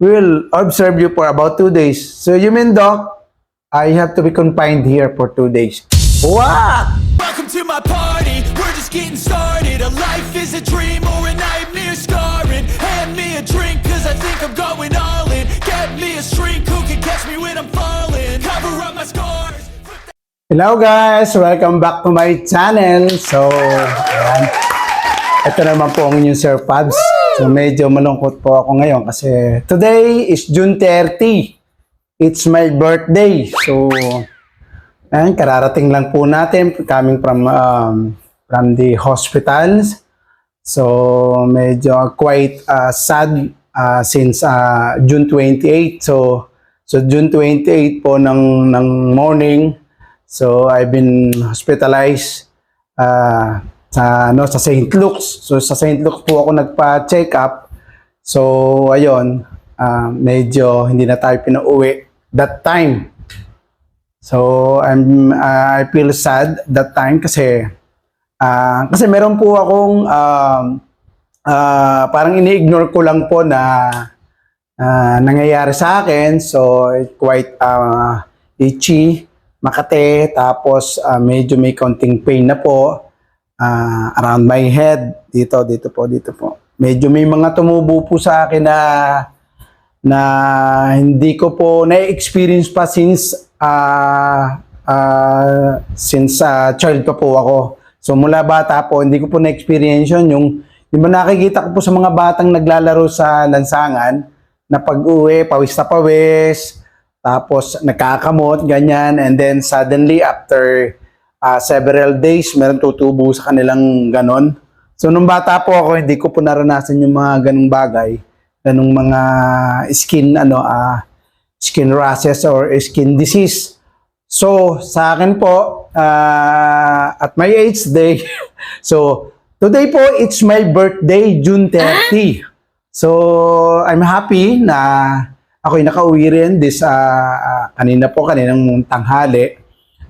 will observe you for about 2 days. So you mean, Doc, I have to be confined here for 2 days. What? Welcome to my party, we're just getting started. A life is a dream or a nightmare scarring. Hand me a drink cause I think I'm going all in. Get me a shrink who can catch me when I'm falling. Cover up my scars. Hello guys! Welcome back to my channel. So, ayan. Ito naman po ang inyong Sir Pabs. So, medyo malungkot po ako ngayon kasi today is June 30. It's my birthday. So, ayan, kararating lang po natin coming from the hospitals. So, medyo quite sad since June 28. So June 28 po ng morning. So, I've been hospitalized sa St. Luke's. So, sa St. Luke's po ako nagpa-check up. So, ayun, medyo hindi na tayo pinauwi that time. So, I feel sad that time kasi meron po akong parang ini-ignore ko lang po na nangyayari sa akin. So, quite itchy, makate, tapos medyo may konting pain na po around my head, dito po. Medyo may mga tumubo po sa akin na hindi ko po na-experience pa since child pa po ako. So mula bata po, hindi ko po na-experience yun. Yung nakikita ko po sa mga batang naglalaro sa lansangan, na pag-uwi, pawis na pawis, tapos nagkakamot, ganyan, and then suddenly after several days, meron tutubo sa kanilang ganon. So nung bata po ako, hindi ko po naranasan yung mga ganong bagay, ganong mga skin rashes or skin disease. So sa akin po, at my age day, so today po, it's my birthday, June 30. So I'm happy na ako'y nakauwi rin kaninang tanghali.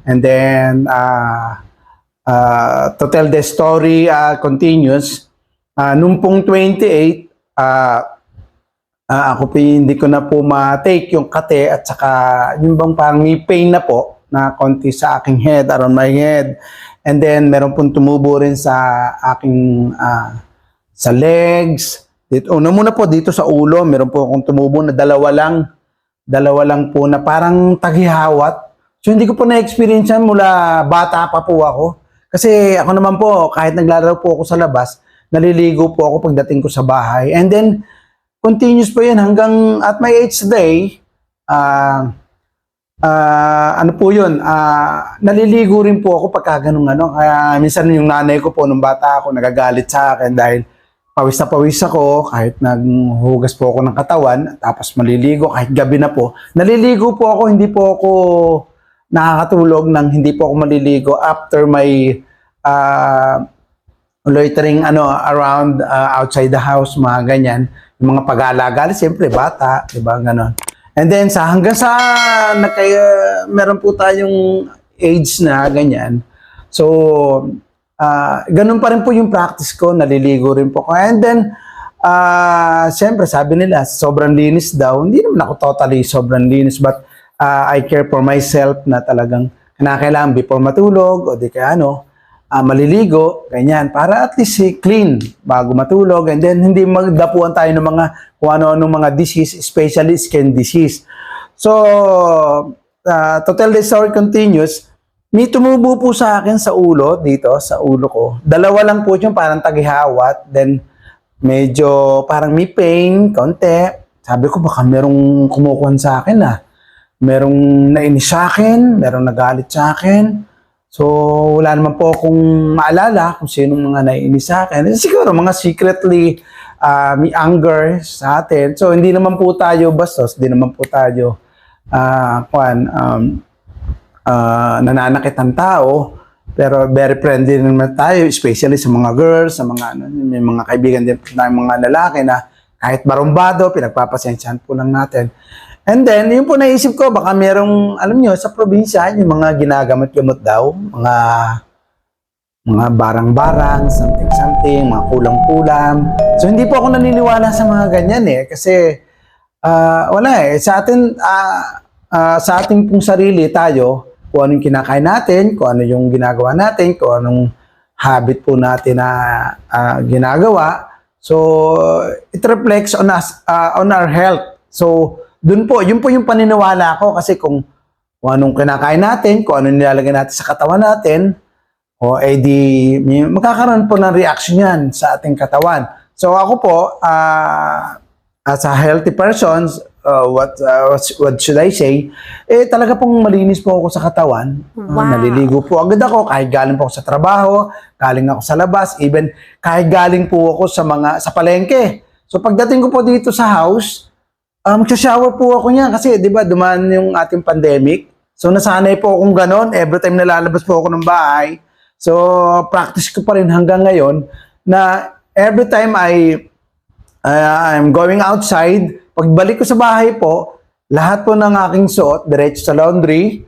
And then, to tell the story continues, nung pong 28, ako po hindi ko na po ma-take yung kate at saka yung bang parang may pain na po na konti sa aking head, around my head. And then, meron pong tumubo rin sa aking sa legs. Una muna po dito sa ulo, meron po akong tumubo na dalawa lang po na parang taghihawat. So hindi ko po na-experience yan mula bata pa po ako. Kasi ako naman po, kahit naglalaro po ako sa labas, naliligo po ako pagdating ko sa bahay. And then, continuous po yan hanggang at my age today, ano po yun, naliligo rin po ako pagka ganun Kaya minsan yung nanay ko po nung bata ako nagagalit sa akin dahil pawis na pawis ako kahit naghugas po ako ng katawan, tapos maliligo kahit gabi na po. Naliligo po ako, hindi po ako nakakatulog nang hindi po ako maliligo after my loitering around outside the house, mga ganyan. Yung mga pag-aalaga, siyempre bata, di ba, ganon. And then hanggang sa meron po tayong age na ganyan. So ganun pa rin po yung practice ko, naliligo rin po ko. And then, siyempre sabi nila, sobrang linis daw. Hindi naman ako totally sobrang linis, but I care for myself na talagang kailangan before matulog, o di kaya maliligo, ganyan, para at least clean bago matulog. And then, hindi magdapuan tayo ng mga kung ano-anong mga disease, especially skin disease. So, to tell the story continues, may tumubo po sa akin sa ulo, dito, sa ulo ko. Dalawa lang po yung parang taghihawat. Then, medyo parang may pain, konti. Sabi ko, baka merong kumukuhan sa akin Merong nainis sa akin, merong nagalit sa akin. So, wala naman po akong maalala kung sino mga nainis sa akin. Siguro, mga secretly may anger sa atin. So, hindi naman po tayo bastos, hindi naman po tayo nananakit ng tao, pero very friendly naman tayo, especially sa mga girls, sa mga may mga kaibigan din na mga lalaki na kahit barumbado, pinagpapasensyahan po lang natin. And then, yun po naisip ko, baka merong, alam nyo, sa probinsya, yung mga ginagamot-gamot daw, mga barang-barang, something-something, mga kulang-kulam. So, hindi po ako naniniwala sa mga ganyan kasi Wala eh. Sa ating pong sarili tayo, kung anong kinakain natin, kung ano yung ginagawa natin, kung anong habit po natin na ginagawa. So, it reflects on us, on our health. So, yun po yung paniniwala ko kasi kung anong kinakain natin, kung anong nilalagay natin sa katawan natin, magkakaroon po ng reaction yan sa ating katawan. So, ako po, as a healthy person, what should I say? Talaga pong malinis po ako sa katawan. Naliligo po agad ako kahit galing po ako sa trabaho, galing ako sa labas, even kahit galing po ako sa palengke. So pagdating ko po dito sa house, magsha-shower po ako niyan kasi 'di ba dumaan yung ating pandemic. So nasanay po akong ganon every time nalalabas po ako ng bahay. So practice ko pa rin hanggang ngayon na every time I'm going outside, pagbalik ko sa bahay po, lahat po ng aking suot, diretso sa laundry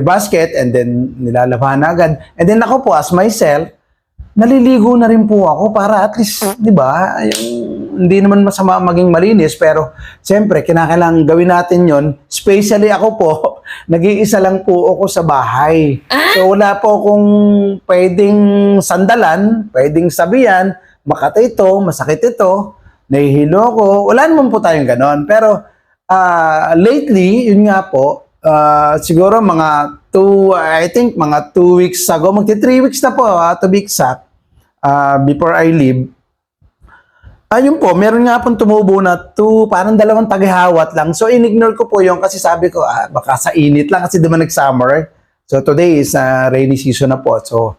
basket, and then nilalabahan agad. And then ako po, as myself, naliligo na rin po ako para at least, di ba, hindi naman masama maging malinis, pero siyempre, kinakailangan gawin natin yon. Especially ako po, nag-iisa lang po ako sa bahay. So wala po akong pwedeng sandalan, pwedeng sabihan, makata ito, masakit ito, nahihilo ako. Wala naman po tayong ganon. Pero lately, yun nga po, siguro mga 2 weeks ago, magti 3 weeks na po, to be exact, before I leave, ayun po, meron nga pong tumubo na parang 2 tagahawat lang. So, in-ignore ko po yun kasi sabi ko, baka sa init lang kasi di ba nag-summer. So, today is rainy season na po. So,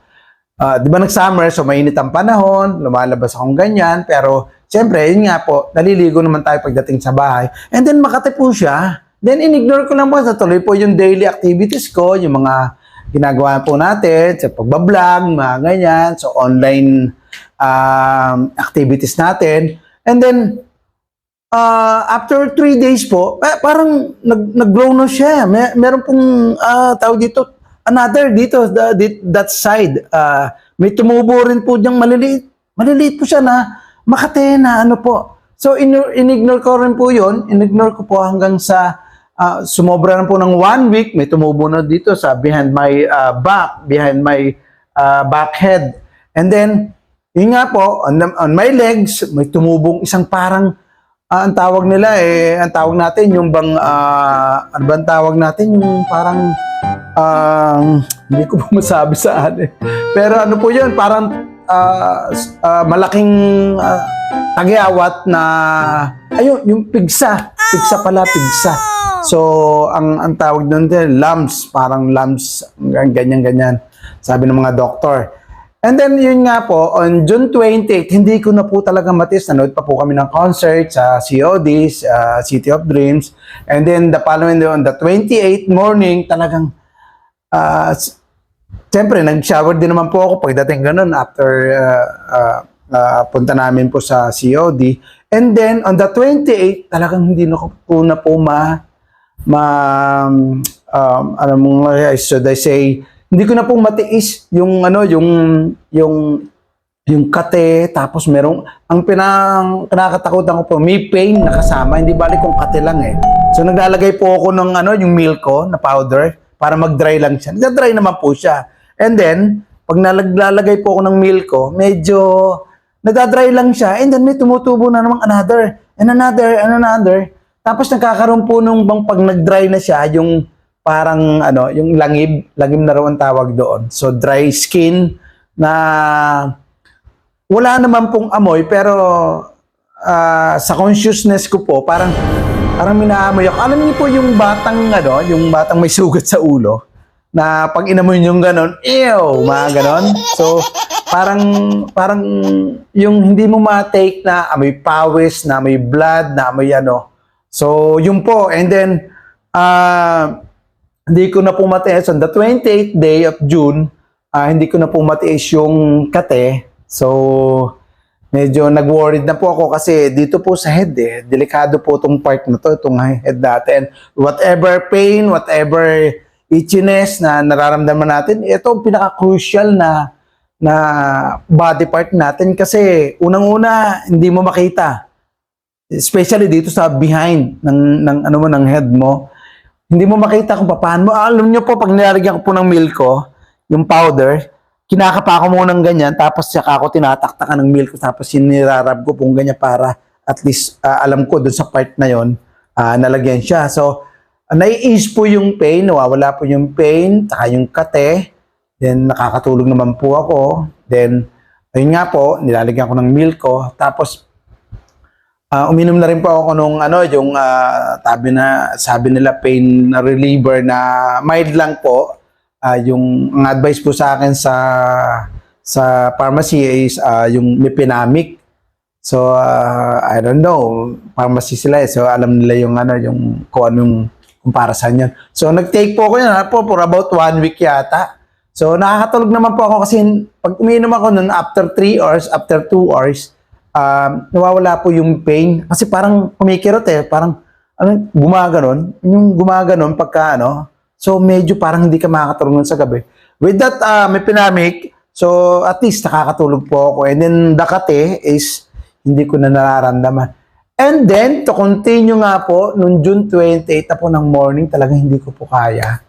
di ba nag-summer, so mainit ang panahon, lumalabas akong ganyan, pero siyempre, yun nga po, naliligo naman tayo pagdating sa bahay. And then makati po siya. Then in-ignore ko lang po, natuloy po yung daily activities ko, yung mga ginagawa po natin, sa pagbablog, mga ganyan, so online activities natin. And then, after 3 days po, parang nag-grow na siya. Meron pong tawag dito, another dito, that side, may tumubo rin po diyang maliliit. Maliliit po siya na makate na ano po. So, in-ignore ko rin po yun. In-ignore ko po hanggang sa sumobra na po ng 1 week. May tumubo na dito sa behind my back, behind my back head. And then, yun nga po, on my legs, may tumubong isang parang, ang tawag nila ang tawag natin, yung bang, ano ba ang tawag natin? Yung parang, hindi ko po masabi saan eh. Pero ano po yun, parang malaking tagyawat na, ayun, yung pigsa. Pigsa pala, pigsa. So, ang tawag doon din, lumps, parang lumps, ganyan-ganyan, sabi ng mga doktor. And then, yun nga po, on June 28, hindi ko na po talaga matis. Nanood pa po kami ng concert sa COD, City of Dreams. And then, the following day, on the 28th morning, talagang, siyempre, nag-shower din naman po ako pagdating ganun after punta namin po sa COD. And then, on the 28th, talagang hindi na po ano mo, should I say, hindi ko na po matiis yung kate, tapos ang kinakatakutan ko po, may pain na kasama, hindi balik kung kate lang eh. So naglalagay po ako ng yung milk ko na powder para mag-dry lang siya. Nag-dry naman po siya. And then, pag naglalagay po ako ng milk ko, medyo nagdadry lang siya, and then may tumutubo na namang another, and another. Tapos nagkakaroon po nung bang pag nag-dry na siya, yung parang yung langib na raw ang tawag doon. So dry skin na wala naman pong amoy, pero sa consciousness ko po, parang minaamoy ako. Alam niyo po yung batang may sugat sa ulo, na pag inamoy yung ganon, ew, mga ganon. So, parang yung hindi mo ma-take na amoy pawis, na amoy blood, na amoy So, yun po. And then, hindi ko na po matiis. On the 28th day of June, hindi ko na po matiis yung kate. So, medyo nag-worried na po ako kasi dito po sa head delikado po itong part na to, itong head natin. Whatever pain, whatever itchiness na nararamdaman natin, ito ang pinaka-crucial na body part natin kasi unang-una, hindi mo makita. especially dito sa behind ng ano mo, ng head mo, hindi mo makita kung paano mo. Alam nyo po, pag nilalagyan ko po ng milk ko, yung powder, kinakapa ko muna ng ganyan, tapos saka ako tinataktakan ng milk ko, tapos sinirarab ko pong ganyan para at least alam ko dun sa part na yon nalagyan siya. So, nai-ease po yung pain, nawawala po yung pain, saka yung kate, then nakakatulog naman po ako, then, ayun nga po, nilalagyan ko ng milk ko, tapos, uminom na rin po ako nung yung sabi nila pain reliever na mild lang po. Yung ang advice po sa akin sa pharmacy is yung Mepinamic. So I don't know, pharmacy sila so alam nila yung yung kung anong kumparasan yun. So nag-take po ako yun po for about 1 week yata. So nakakatulog naman po ako kasi pag uminom ako nun after 3 hours, after 2 hours, nawawala po yung pain kasi parang kumikirot parang gumaganon yung gumaganon pagka so medyo parang hindi ka makakatulog sa gabi with that Mepinamic, so at least nakakatulog po ako, and then Dakate is hindi ko na nararamdaman, and then to continue nga po nung June 28 na po ng morning talagang hindi ko po kaya,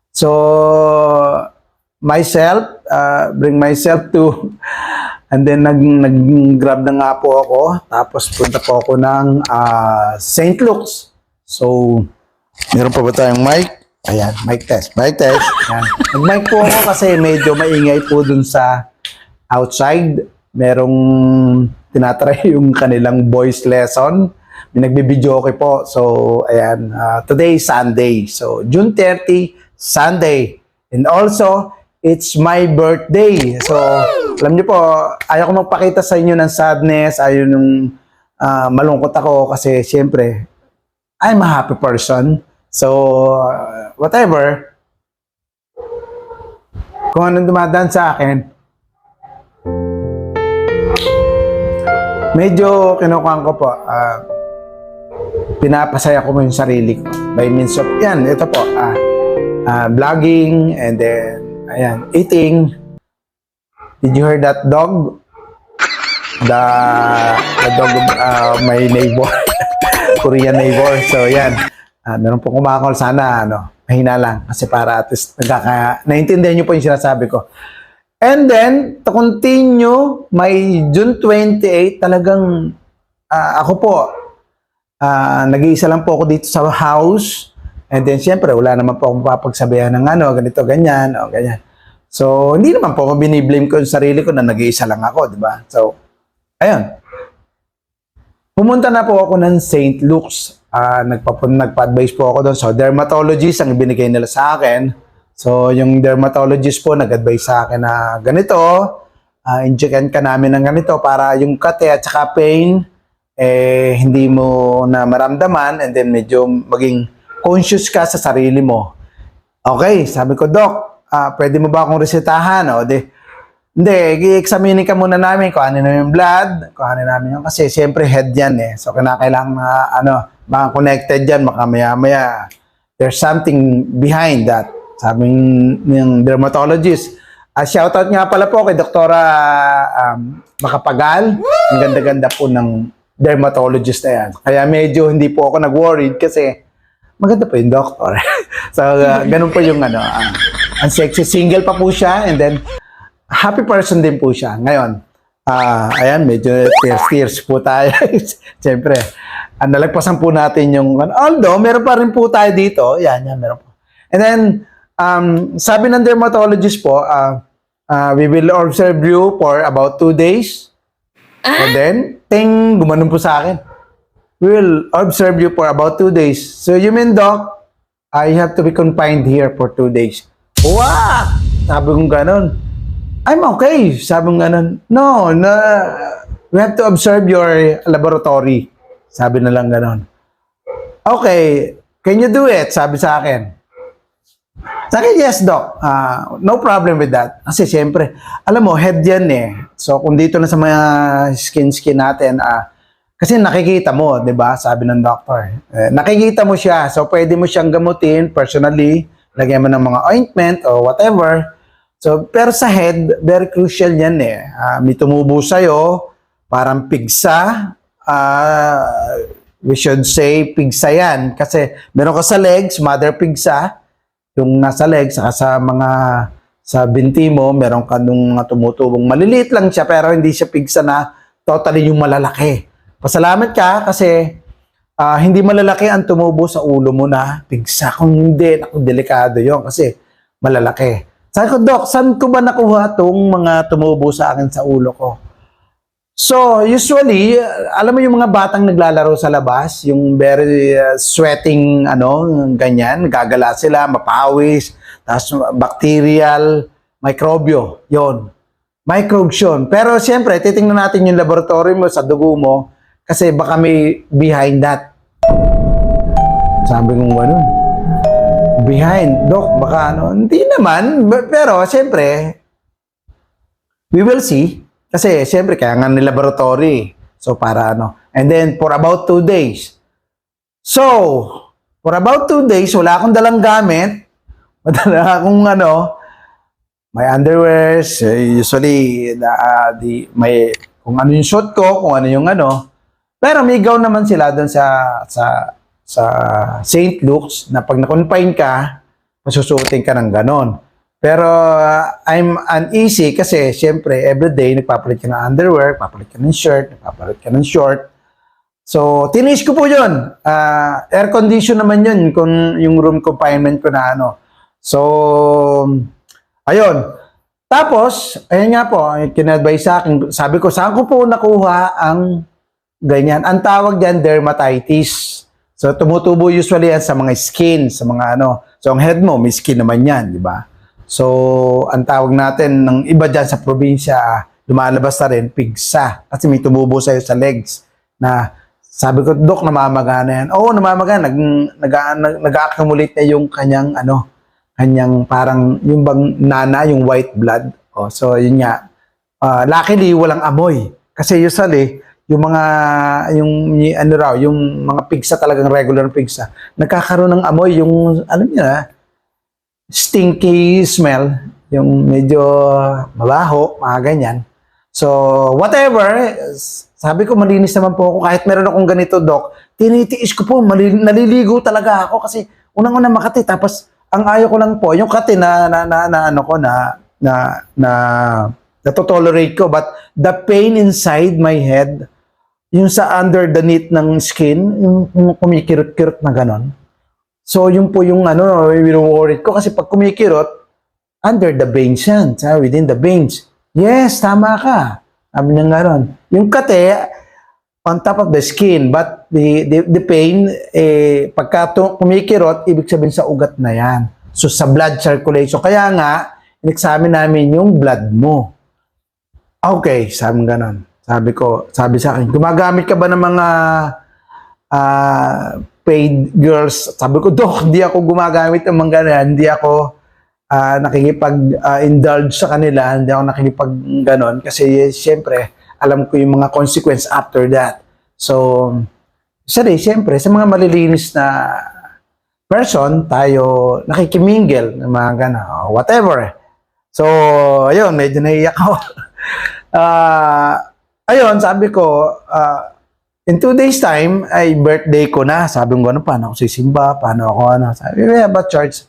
so bring myself to and then nag-grab na nga po ako, tapos punta po ako ng St. Luke's. So, meron pa ba tayong mic? Ayan, mic test. Ayan. Nag-mic po ako kasi medyo maingay po dun sa outside. Merong tinatry yung kanilang voice lesson. May nagbibideo okay po. So, ayan, today is Sunday. So, June 30, Sunday. And also, it's my birthday. So, alam niyo po, ayaw ko magpakita sa inyo ng sadness, ayaw nung malungkot ako kasi siyempre, I'm a happy person. So, whatever, kung anong dumadaan sa akin, medyo kinukuhan ko po, pinapasaya ko mo yung sarili ko by means of, yan, ito po, vlogging, and then, ayan, eating. Did you hear that dog? The dog of my neighbor. Korean neighbor. So, yan. Meron po kumakol. Sana, mahina lang. Kasi para at least naintindihan nyo po yung sinasabi ko. And then, to continue, may June 28, talagang, ako po, nag-iisa lang po ako dito sa house. And then, siyempre, wala naman po akong papagsabihan ng ganito, ganyan, o ganyan. So, hindi naman po ako biniblame ko yung sarili ko na nag-iisa lang ako, di ba? So, ayun. Pumunta na po ako ng St. Luke's. Nagpa-advise po ako doon. So, dermatologist ang ibinigay nila sa akin. So, yung dermatologist po nag-advise sa akin na ganito, injectan ka namin ng ganito para yung kate at saka pain, hindi mo na maramdaman, and then medyo maging conscious ka sa sarili mo. Okay, sabi ko, Doc, pwede mo ba akong resetahan? Hindi, i-examine ka muna namin kung ano na yung blood, kung ano namin yung, kasi siyempre head yan So, kinakailangan baka connected yan, baka maya-maya, there's something behind that. Sabi ng dermatologist. Shoutout nga pala po kay Doktora Makapagal. Ang ganda-ganda po ng dermatologist na yan. Kaya medyo hindi po ako nag-worried kasi maganda po yung doctor. So, ganun po yung ang sexy, single pa po siya, and then happy person din po siya. Ngayon, ayan, medyo tears po tayo. Siyempre, nalagpasan po natin yung, although, meron pa rin po tayo dito. Yan, meron po. And then, sabi ng dermatologist po, we will observe you for about 2 days. And then, gumanon po sa akin. We will observe you for about 2 days. So, you mean, Doc, I have to be confined here for 2 days. Wow! Sabi kong ganon. I'm okay. Sabi kong ganon. No, we have to observe your laboratory. Sabi na lang ganon. Okay, can you do it? Sabi sa akin. Sa akin, yes, Doc. No problem with that. Kasi siyempre, alam mo, head yan So, kung dito na sa mga skin natin, kasi nakikita mo, di ba? Sabi ng doctor. Nakikita mo siya. So, pwede mo siyang gamutin personally. Lagyan mo ng mga ointment o whatever. So, pero sa head, very crucial yan May tumubo sa'yo, parang pigsa, we should say pigsa yan. Kasi meron ka sa legs, mother pigsa, yung nasa legs, saka sa binti mo, meron ka nung mga tumutubong. Maliliit lang siya, pero hindi siya pigsa na totally yung malalaki. Pasalamat ka kasi hindi malalaki ang tumubo sa ulo mo na pigsa. Kung hindi, naku, delikado yun kasi malalaki. Sabi ko, Doc, saan ko ba nakuha itong mga tumubo sa akin sa ulo ko? So, usually, alam mo yung mga batang naglalaro sa labas, yung very sweating, ganyan, gagala sila, mapawis, tapos bacterial, microbio, yon. Microbes yun. Pero siyempre, titingnan natin yung laboratory mo sa dugo mo kasi baka may behind that. Sabi kong ganun. Behind. Doc, baka hindi naman. Pero siyempre, we will see. Kasi siyempre, kaya nga ni laboratory. So, para And then, for about 2 days. So, for about 2 days, wala akong dalang gamit. Madala akong may underwears. Usually, may, kung ano yung shot ko, kung ano yung Pero may gown naman sila doon sa St. Luke's na pag na-confine ka, masusuotin ka ng ganon. Pero I'm uneasy kasi syempre everyday nagpapalit ka ng underwear, nagpapalit ka ng shirt, nagpapalit ka ng short. So, tinis ko po yun. Air condition naman yun kung yung room confinement ko na So, ayun. Tapos, ayun nga po, kinadvise sa akin, sabi ko, saan ko po nakuha ang ganyan? Ang tawag diyan dermatitis. So, tumutubo usually yan sa mga skin, sa mga So, ang head mo, may skin naman yan, di ba? So, ang tawag natin ng iba dyan sa probinsya, lumalabas na rin, pigsa. Kasi may tumubo sa'yo sa legs. Na, sabi ko, Dok, namamagana yan. Oo, namamagana. Nag-accumulate na yung kanyang, kanyang parang, yung bang nana, yung white blood. Oh, so, yun nga. Luckily, walang amoy. Kasi usually, yung mga, yung mga pigsa talagang regular pigsa, nagkakaroon ng amoy, yung, alam niyo stinky smell, yung medyo mabaho, mga ganyan. So, whatever, sabi ko, malinis naman po ako. Kahit meron akong ganito, Doc, tinitiis ko po, naliligo talaga ako kasi unang-una makati. Tapos, ang ayaw ko lang po, yung kati na tolerate ko. But, the pain inside my head, yung sa underneath ng skin, yung kumikirot-kirot na ganon. So, yun po yung worried ko kasi pag kumikirot, under the veins yan, within the veins. Yes, tama ka. Sabi niya nga ron. Yung kate, on top of the skin, but the pain, pagka kumikirot, ibig sabihin sa ugat na yan. So, sa blood circulation. Kaya nga, in-examine namin yung blood mo. Okay, sabi nga ron. Sabi sa akin, gumagamit ka ba ng mga paid girls? Sabi ko, Dok, hindi ako gumagamit ng mga ganyan. Hindi ako nakikipag-indulge sa kanila. Hindi ako nakikipag-ganon. Kasi, siyempre, alam ko yung mga consequence after that. So, siyempre, sa mga malilinis na person, tayo nakikimingle ng mga gano'n. Whatever. So, ayun, medyo naiyak ako. Ayun, sabi ko, in 2 days time, ay birthday ko na. Sabi ko, paano ako sisimba? Paano ako, Sabi, we have a church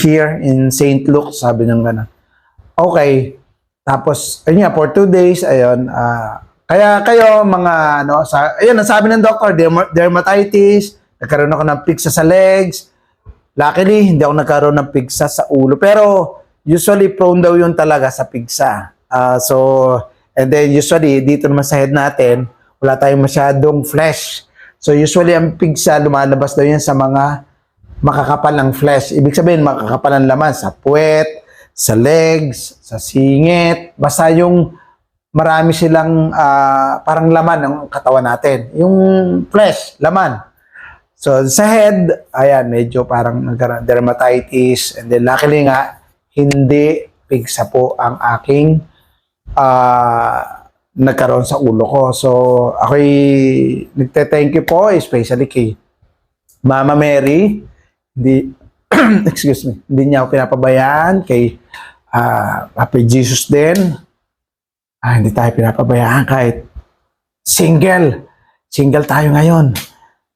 here in St. Luke. Sabi niya gano'n. Okay. Tapos, ayun nga, for 2 days, ayun, kaya kayo, mga, ayun, ang sabi ng doctor, dermatitis, nagkaroon ako ng pigsa sa legs. Luckily, hindi ako nagkaroon ng pigsa sa ulo. Pero, usually, prone daw yun talaga sa pigsa. And then usually, dito naman sa head natin, wala tayong masyadong flesh. So usually, ang pigsa, lumalabas daw yan sa mga makakapal ng flesh. Ibig sabihin, makakapal ng laman sa puwet, sa legs, sa singit. Basta yung marami silang parang laman ng katawan natin. Yung flesh, laman. So sa head, ayan, medyo parang nagkaroon dermatitis. And then luckily nga, hindi pigsa po ang aking nagkaroon sa ulo ko. So, ako'y nagte-thank you po, especially kay Mama Mary. Excuse me, hindi niya ako pinapabayaan. Kay Papa Jesus din. Hindi tayo pinapabayaan kahit single. single tayo ngayon.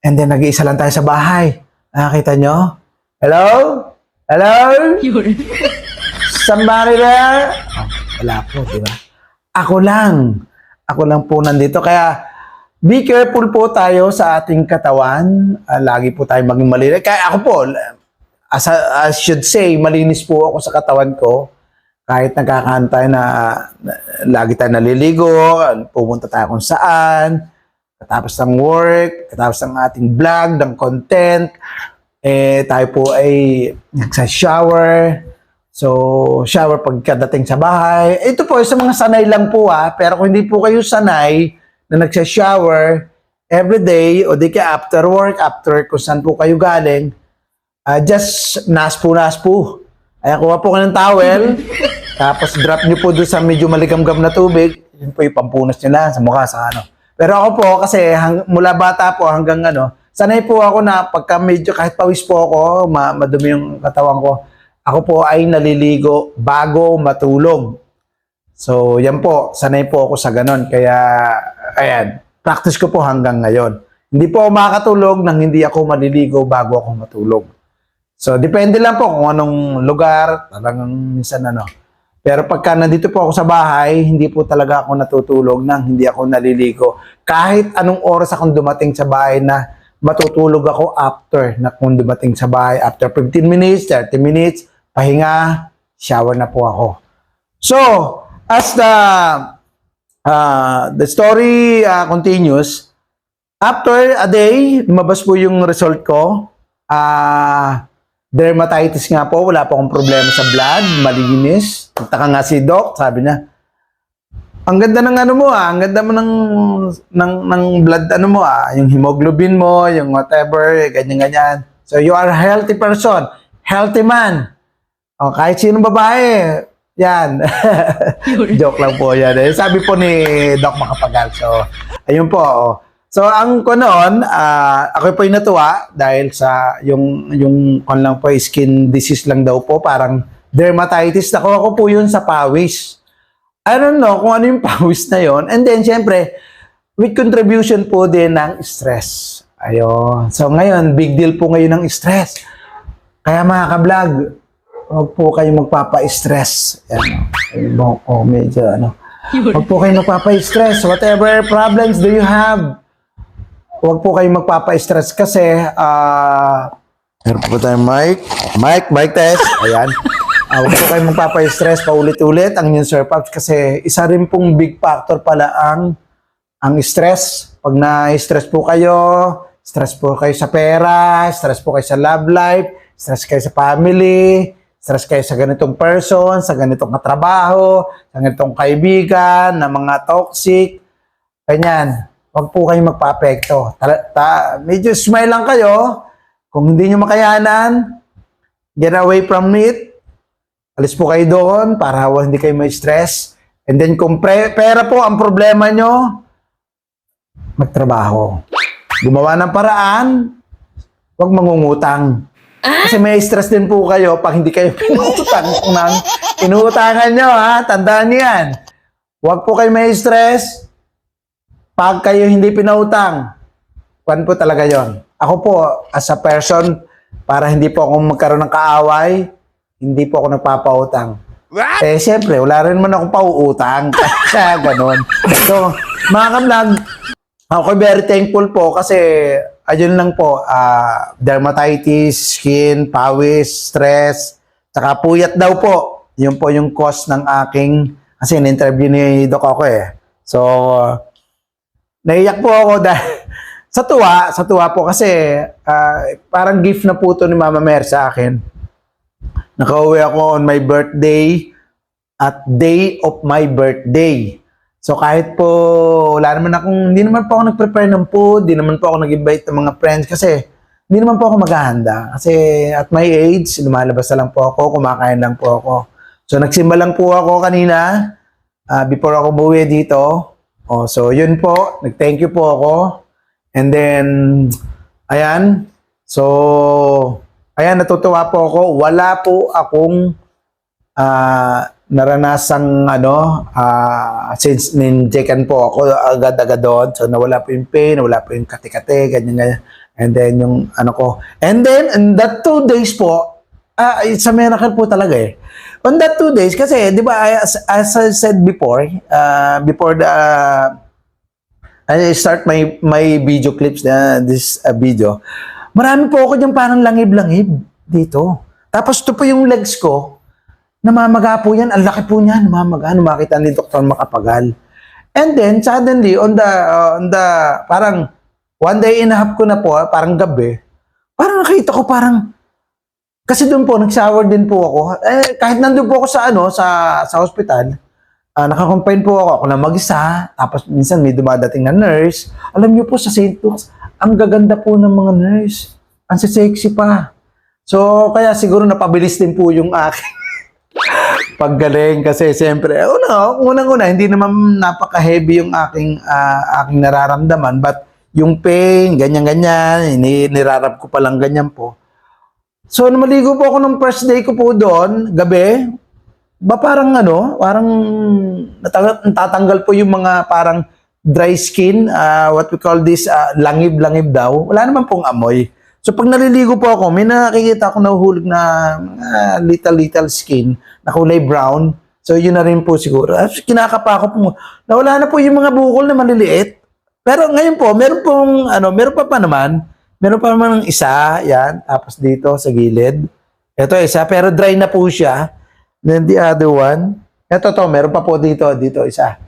And then, nag-iisa lang tayo sa bahay. Nakakita nyo? Hello? Hello? Somebody there? Oh, wala po, di ba? Ako lang po nandito. Kaya, be careful po tayo sa ating katawan. Lagi po tayo maging malinis. Kaya ako po, I should say, malinis po ako sa katawan ko. Kahit nagkakahan tayo lagi tayo naliligo, pumunta tayo kung saan, katapos ng work, katapos ng ating vlog, ng content, tayo po ay nagsa-shower. So, shower pagkadating sa bahay. Ito po, sa mga sanay lang po pero kung hindi po kayo sanay na nagsa-shower everyday o di kaya after work kung saan po kayo galing, just naspo. Ay, kuha po kayo ng towel, tapos drop nyo po doon sa medyo maligamgam na tubig, yun po yung pampunas nyo lang sa mukha, sa ano. Pero ako po, kasi mula bata po hanggang sanay po ako na pagka medyo kahit pawis po ako, madumi yung katawan ko, ako po ay naliligo bago matulog. So, yan po, sanay po ako sa ganon. Kaya, ayan, practice ko po hanggang ngayon. Hindi po ako makakatulog nang hindi ako maliligo bago ako matulog. So, depende lang po kung anong lugar, talagang minsan Pero pagka nandito po ako sa bahay, hindi po talaga ako natutulog nang hindi ako naliligo. Kahit anong oras akong dumating sa bahay na matutulog ako after na kung dumating sa bahay. After 15 minutes, 30 minutes, pahinga, shower na po ako. So, as the story continues, after a day, lumabas po yung result ko. Dermatitis nga po, wala po akong problema sa blood, malinis. Nagtaka nga si Doc, sabi niya, ang ganda ng ang ganda mo ng blood yung hemoglobin mo, yung whatever, ganyan. So you are a healthy person, healthy man. O, kahit sinong babae, yan. Joke lang po yan. Sabi po ni Doc Macapagal. So, ayun po. So, ang ko noon, ako po yung natuwa dahil sa yung lang po, skin disease lang daw po, parang dermatitis. Nakuha ko po yun sa pawis. I don't know kung ano yung pawis na yon. And then, syempre, with contribution po din ng stress. Ayun. So, ngayon, big deal po ngayon ng stress. Kaya mga ka-vlog, huwag po kayo magpapa-stress. Yan. Medyo huwag po kayo magpapa-stress. Whatever problems do you have, huwag po kayo magpapa-stress kasi meron po tayong mic test. Ayan. Huwag po kayo magpapa-stress paulit-ulit ang inyong Sir Pops kasi isa rin pong big factor pala ang stress. Pag na-stress po kayo, stress po kayo sa pera, stress po kayo sa love life, stress kayo sa family, stress kayo sa ganitong person, sa ganitong katrabaho, sa ganitong kaibigan, na mga toxic, ganyan. Huwag po kayong magpa-apekto. Medyo smile lang kayo. Kung hindi nyo makayanan, get away from it. Alis po kayo doon para hindi kayo may stress. And then kung pera po ang problema nyo, magtrabaho. Gumawa ng paraan, huwag mangungutang. Kasi may stress din po kayo pag hindi kayo pinutang ng inuutangan nyo, Tandaan nyo yan. Huwag po kayo may stress. Pag kayo hindi pinautang, kwan po talaga yon. Ako po, as a person, para hindi po ako magkaroon ng kaaway, hindi po ako nagpapautang. What? Siyempre, wala rin man akong pauutang. Kaya ganun. So, mga ka-vlog, ako very thankful po kasi ayun lang po, dermatitis, skin, pawis, stress, saka puyat daw po. Yun po yung cause ng aking, kasi in-interview ni Doc ako So, naiyak po ako dahil sa tuwa po kasi parang gift na po ito ni Mama Mer sa akin. Nakauwi ako on my birthday at day of my birthday. So kahit po hindi naman po ako nag-prepare ng food, hindi naman po ako nag-invite ng mga friends kasi hindi naman po ako maghahanda. Kasi at my age, lumalabas na lang po ako, kumakain lang po ako. So nagsimba lang po ako kanina before ako buwi dito. So yun po, nag-thank you po ako. And then, ayan. So, ayan, natutuwa po ako. Wala po akong naranasang since ninjekan po ako agad-agad doon. So nawala po yung pain, nawala po yung kati-kati, ganyan. And then yung And then in that 2 days po, it's a miracle po talaga eh. On that 2 days, kasi di ba as I said before, before I start my video clips this video, marami po ako dyan parang langib-langib dito. Tapos ito po yung legs ko, namamaga po yan, ang laki po niyan, namamaga, makita ni Dr. Macapagal. And then, suddenly, on the parang, 1 day and a half ko na po, parang gabi, parang nakita ko kasi doon po, nag-shower din po ako. Kahit nandun po ako sa hospital, nakakompine po ako na mag-isa, tapos minsan may dumadating na nurse. Alam niyo po sa St. Luke's, ang gaganda po ng mga nurse. Ang sexy pa. So, kaya siguro napabilis din po yung aking paggaling kasi siyempre, unang-una, hindi naman napaka-heavy yung aking nararamdaman, but yung pain, ganyan-ganyan, nirarab ko palang ganyan po. So, maligo po ako nung first day ko po doon, gabi, parang natatanggal po yung mga parang dry skin, what we call this, langib-langib daw. Wala naman pong amoy. So pag naliligo po ako, may nakikita ako nahuhulog na little skin na kulay brown. So yun na rin po siguro. Kinakapa ko po. Nawala na po yung mga bukol na maliliit. Pero ngayon po, meron pa naman. Meron pa naman ng isa, yan. Tapos dito sa gilid. Ito isa, pero dry na po siya. Then the other one, ito meron pa po dito isa.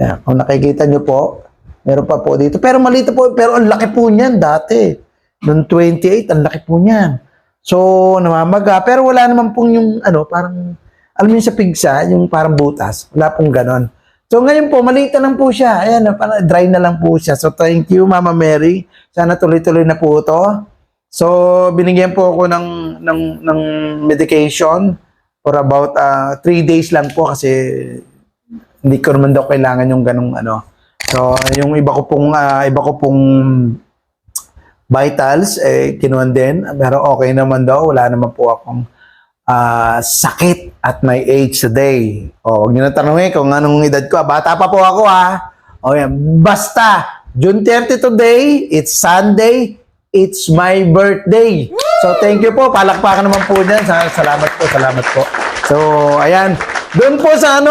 Yan. Kung nakikita nyo po, meron pa po dito. Pero maliit po, pero ang laki po niyan dati. Noong 28, ang laki po niyan. So, namamaga. Pero wala naman pong yung, parang, alam mo yung sa pigsa, yung parang butas. Wala pong ganon. So, ngayon po, maliit na lang po siya. Ayan, parang dry na lang po siya. So, thank you, Mama Mary. Sana tuloy-tuloy na po ito. So, binigyan po ako ng medication for about 3 days lang po kasi hindi ko naman daw kailangan yung ganung So, yung iba ko pong vitals, kinuhan din. Pero okay naman daw. Wala naman po akong sakit at my age today. Huwag nyo na tanongin kung anong edad ko. Bata pa po ako O yan. Basta, June 30 today, it's Sunday, it's my birthday. So, thank you po. Palakpakan naman po dyan. Salamat po. So, ayan. Doon po sa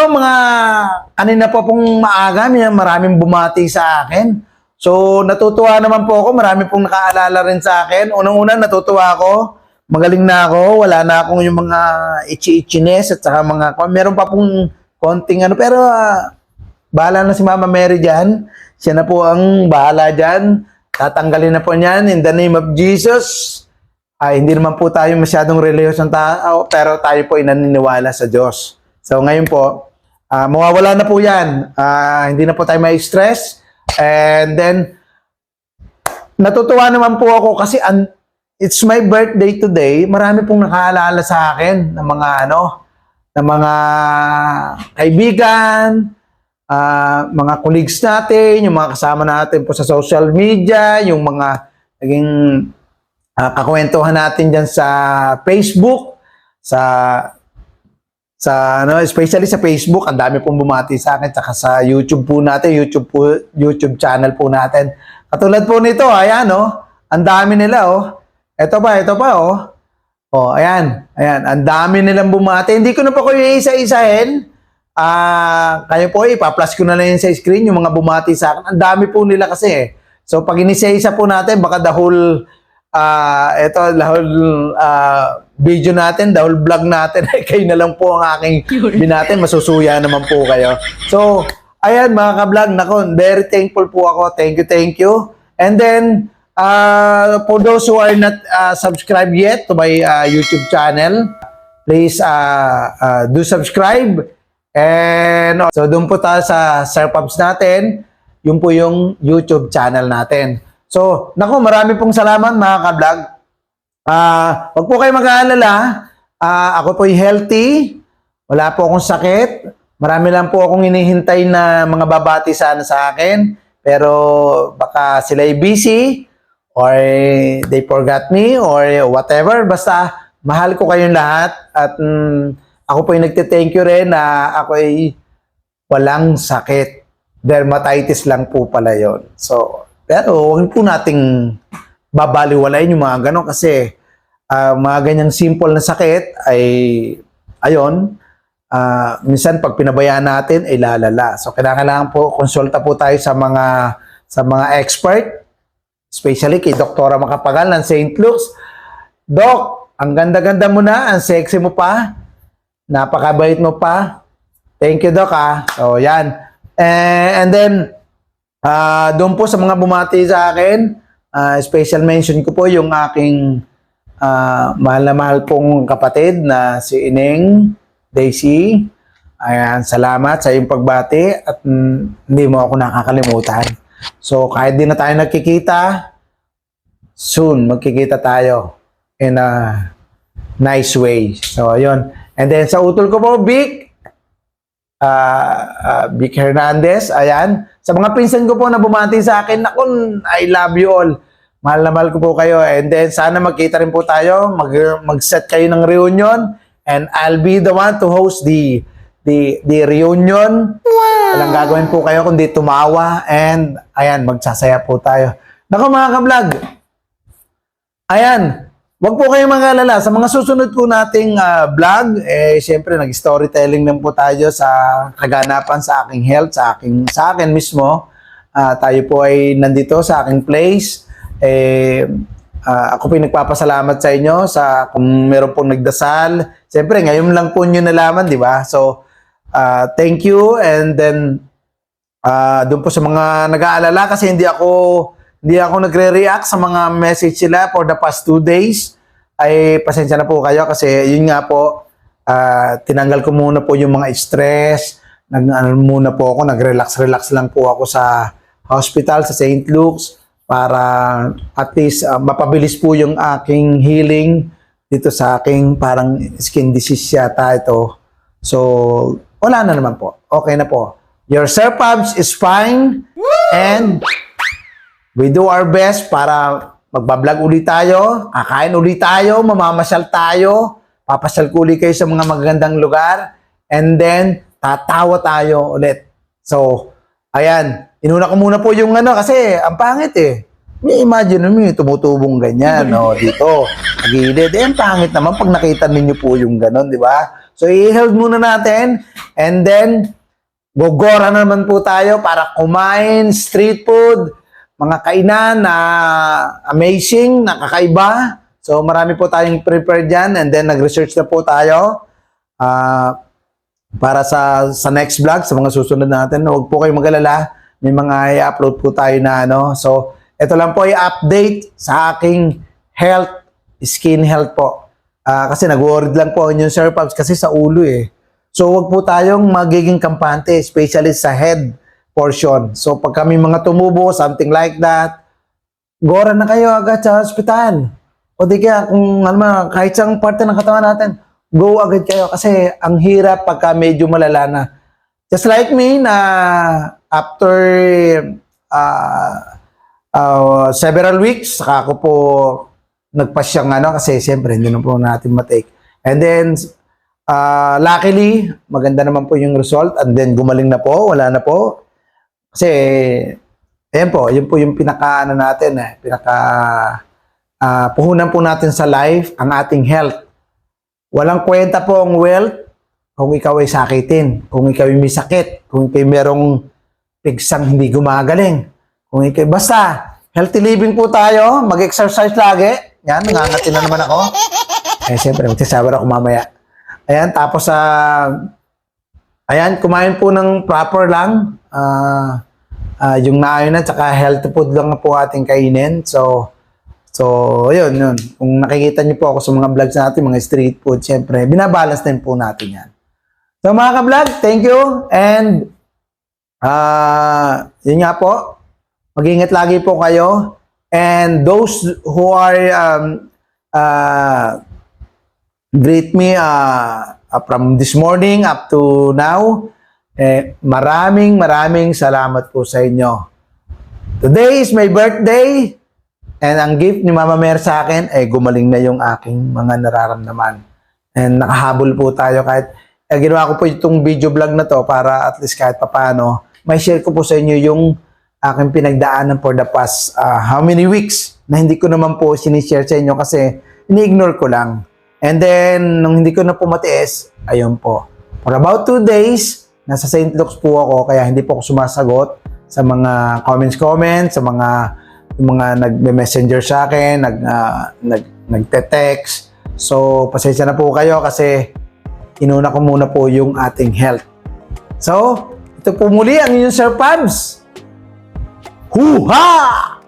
kanina po pong maaga, maraming bumati sa akin. So, natutuwa naman po ako. Marami pong nakaalala rin sa akin. Unang-una, natutuwa ako. Magaling na ako. Wala na akong yung mga itchy-itchiness at saka meron pa pong konting pero bahala na si Mama Mary dyan. Siya na po ang bahala dyan. Tatanggalin na po niyan in the name of Jesus. Hindi naman po tayo masyadong reliyosong tao, pero tayo po ay naniniwala sa Diyos. So ngayon po, mawawala na po yan. Hindi na po tayo may stress. And then, natutuwa naman po ako kasi it's my birthday today. Marami pong nakaalala sa akin ng mga kaibigan, mga colleagues natin, yung mga kasama natin po sa social media, yung mga naging kakwentuhan natin dyan sa Facebook, especially sa Facebook, ang dami pong bumati sa akin, saka sa YouTube po natin, YouTube channel po natin. Katulad po nito, ayan, ang dami nila, Ito pa, ayan, ang dami nilang bumati. Hindi ko na po kayo isa-isahin. Kayo po, ipa-plus ko na lang yun sa screen, yung mga bumati sa akin. Ang dami po nila kasi. So, pag inisa-isa po natin, baka the whole video natin, the whole vlog natin, kayo na lang po ang aking binatin, masusuya naman po kayo. So, ayan mga ka-vlog, very thankful po ako. Thank you. And then, for those who are not subscribed yet to my YouTube channel, please do subscribe. And so, doon po tayo sa Sir Pops natin, yun po yung YouTube channel natin. So, marami pong salamat mga ka-vlog. Huwag po kayo mag-aalala. Ako po healthy. Wala po akong sakit. Marami lang po akong hinihintay na mga babati sana sa akin. Pero baka sila ay busy or they forgot me or whatever. Basta mahal ko kayong lahat at ako po yung nagte-thank you rin na ako ay walang sakit. Dermatitis lang po pala yon. So, pero huwag po nating babaliwalayin yung mga ganon kasi mga ganyang simple na sakit ay, ayon, minsan pag pinabayaan natin ay lalala. So, kailangan po konsulta po tayo sa mga expert, especially kay Doktora Macapagal ng St. Luke's. Doc, ang ganda-ganda mo na, ang sexy mo pa, napakabait mo pa. Thank you, Doc, So, yan. And then, doon po sa mga bumati sa akin, special mention ko po yung aking mahal na mahal pong kapatid na si Ineng Daisy. Ayan, salamat sa iyong pagbati at hindi mo ako nakakalimutan. So, kahit di na tayo nagkikita, soon magkikita tayo in a nice way. So, ayun. And then, sa utol ko po, Vic Hernandez, ayan. Sa mga pinsan ko po na bumati sa akin, nakon, I love you all. Mahal na mahal ko po kayo. And then, sana magkita rin po tayo. Mag-set kayo ng reunion. And I'll be the one to host the reunion. Wow! Walang gagawin po kayo kundi tumawa. And, ayan, magsasaya po tayo. Naku mga ka-vlog. Ayan. Huwag po kayong mag-alala. Sa mga susunod po nating vlog, siyempre, nag-storytelling lang po tayo sa kaganapan sa aking health, sa akin mismo. Tayo po ay nandito sa aking place. Ako po nagpapasalamat sa inyo sa kung meron pong nagdasal. Siyempre, ngayon lang po nyo nalaman, di ba? So, thank you. And then, doon po sa mga nag-aalala kasi hindi ako nagre-react sa mga message sila for the past 2 days. Ay, pasensya na po kayo kasi yun nga po, tinanggal ko muna po yung mga stress. Muna po ako, nag-relax lang po ako sa hospital, sa St. Luke's para at least mapabilis po yung aking healing dito sa aking parang skin disease yata ito. So, wala na naman po. Okay na po. Your Sir Pabs is fine. And we do our best para magbablog ulit tayo, kakain ulit tayo, mamamasyal tayo, papasyal ko ulit kayo sa mga magagandang lugar, and then tatawa tayo ulit. So, ayan, inuna ko muna po yung kasi ang pangit May imagine mo yung tumutubong ganyan, dito, nagilid. Ang pangit naman pag nakita ninyo po yung ganon, di ba? So, i-hold muna natin, and then, gogora na naman po tayo para kumain, street food, mga kainan na amazing, nakakaiba. So, marami po tayong prepared dyan, and then nag-research na po tayo para sa next vlog, sa mga susunod natin. Huwag po kayong mag-alala, may mga i-upload po tayo na So, ito lang po i-update sa aking health, skin health po. Kasi nag-worried lang po yung Sir Pabs kasi sa ulo So, huwag po tayong magiging kampante, especially sa head portion. So, pag kami mga tumubo, something like that, gora na kayo agad sa hospital. O di kaya, kung kahit sa parte ng katawan natin, go agad kayo kasi ang hirap pagka medyo malala na. Just like me na after several weeks, saka ako po nagpasyang kasi siyempre hindi na po natin matake. And then, luckily, maganda naman po yung result and then gumaling na po, wala na po. Kasi, ayan po, yun po yung natin puhunan po natin sa life, ang ating health. Walang kwenta po ang wealth kung ikaw ay sakitin, kung ikaw ay may sakit, kung ikaw ay merong pigsang hindi gumagaling. Kung ikaw, basta, healthy living po tayo, mag-exercise lagi. Yan, nangangatin na naman ako. Siyempre, magsasabar ako mamaya. Ayan, tapos ayan, kumain po ng proper lang. Yung naayon na, tsaka healthy food lang po ating kainin. So, yun. Kung nakikita niyo po ako sa mga vlogs natin, mga street food, siyempre, binabalance din po natin yan. So, mga ka-vlog, thank you. And, yun nga po, mag-ingat lagi po kayo. And those who are greet me from this morning up to now, maraming salamat po sa inyo. Today is my birthday and ang gift ni Mama Mer sa akin ay gumaling na yung aking mga nararamdaman. And nakahabol po tayo kahit ginawa ko po itong video vlog na to para at least kahit papano may share ko po sa inyo yung aking pinagdaanan for the past how many weeks na hindi ko naman po sinishare sa inyo kasi ini-ignore ko lang. And then, nung hindi ko na po matiis, ayun po. For about 2 days, nasa St. Luke's po ako kaya hindi po ako sumasagot sa mga comments, sa mga nagme-messenger sa akin, nagte-text. So, pasensya na po kayo kasi inuna ko muna po yung ating health. So, ito po muli ang inyong Sir Pabs. Hoo-ha!